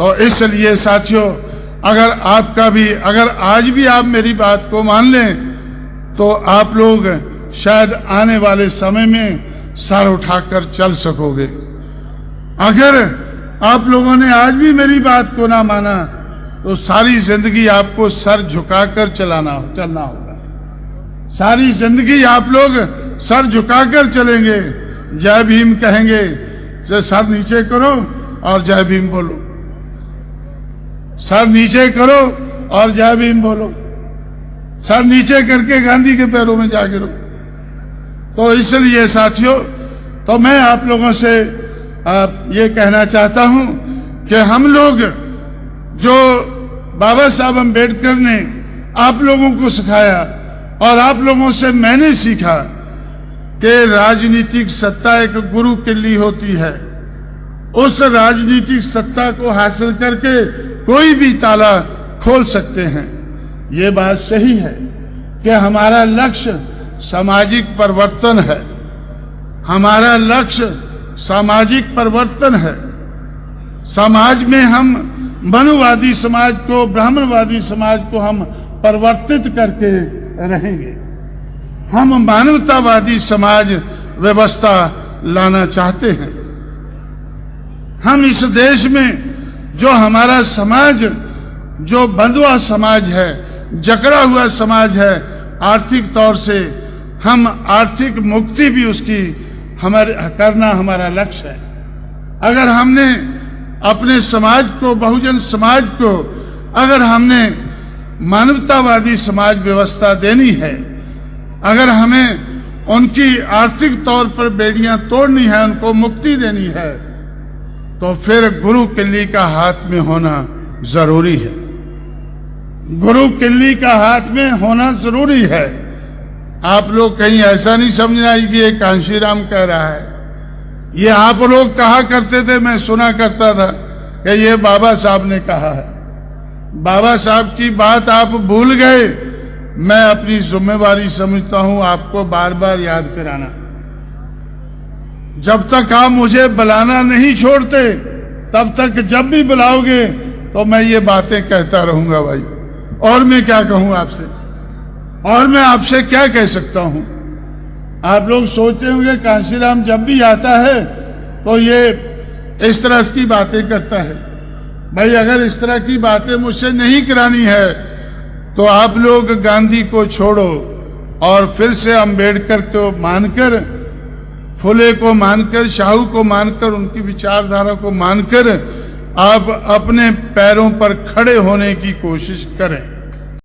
तो इसलिए साथियों, अगर आज भी आप मेरी बात को मान लें तो आप लोग शायद आने वाले समय में सर उठाकर चल सकोगे। अगर आप लोगों ने आज भी मेरी बात को ना माना तो सारी जिंदगी आपको सर झुकाकर चलना होगा। सारी जिंदगी आप लोग सर झुकाकर चलेंगे। जय भीम कहेंगे तो सर नीचे करो और जय भीम बोलो, सर नीचे करो और जय भीम बोलो, सर नीचे करके गांधी के पैरों में जा गिरो। तो इसलिए साथियों, तो मैं आप लोगों से ये कहना चाहता हूं कि हम लोग जो बाबा साहब अम्बेडकर ने आप लोगों को सिखाया और आप लोगों से मैंने सीखा कि राजनीतिक सत्ता एक गुरु किल्ली होती है। उस राजनीतिक सत्ता को हासिल करके कोई भी ताला खोल सकते हैं। ये बात सही है कि हमारा लक्ष्य सामाजिक परिवर्तन है। हमारा लक्ष्य सामाजिक परिवर्तन है। समाज में हम मनुवादी समाज को, ब्राह्मणवादी समाज को हम परिवर्तित करके रहेंगे। हम मानवतावादी समाज व्यवस्था लाना चाहते हैं। हम इस देश में जो हमारा समाज, जो बंधुआ समाज है, जकड़ा हुआ समाज है, आर्थिक तौर से हम आर्थिक मुक्ति भी उसकी करना हमारा लक्ष्य है। अगर हमने अपने समाज को, बहुजन समाज को, अगर हमने मानवतावादी समाज व्यवस्था देनी है, अगर हमें उनकी आर्थिक तौर पर बेड़ियां तोड़नी है, उनको मुक्ति देनी है, तो फिर गुरु किल्ली का हाथ में होना जरूरी है। गुरु किल्ली का हाथ में होना जरूरी है। आप लोग कहीं ऐसा नहीं समझना कि ये कांशीराम कह रहा है। ये आप लोग कहा करते थे, मैं सुना करता था कि ये बाबा साहब ने कहा है। बाबा साहब की बात आप भूल गए। मैं अपनी जिम्मेवारी समझता हूं आपको बार बार याद कराना। जब तक आप मुझे बुलाना नहीं छोड़ते, तब तक जब भी बुलाओगे तो मैं ये बातें कहता रहूंगा भाई। और मैं क्या कहूं आपसे, और मैं आपसे क्या कह सकता हूं। आप लोग सोचते होंगे कांशीराम जब भी आता है तो ये इस तरह की बातें करता है। भाई अगर इस तरह की बातें मुझसे नहीं करानी है तो आप लोग गांधी को छोड़ो और फिर से अंबेडकर को मानकर, फुले को मानकर, शाहू को मानकर, उनकी विचारधारा को मानकर आप अपने पैरों पर खड़े होने की कोशिश करें।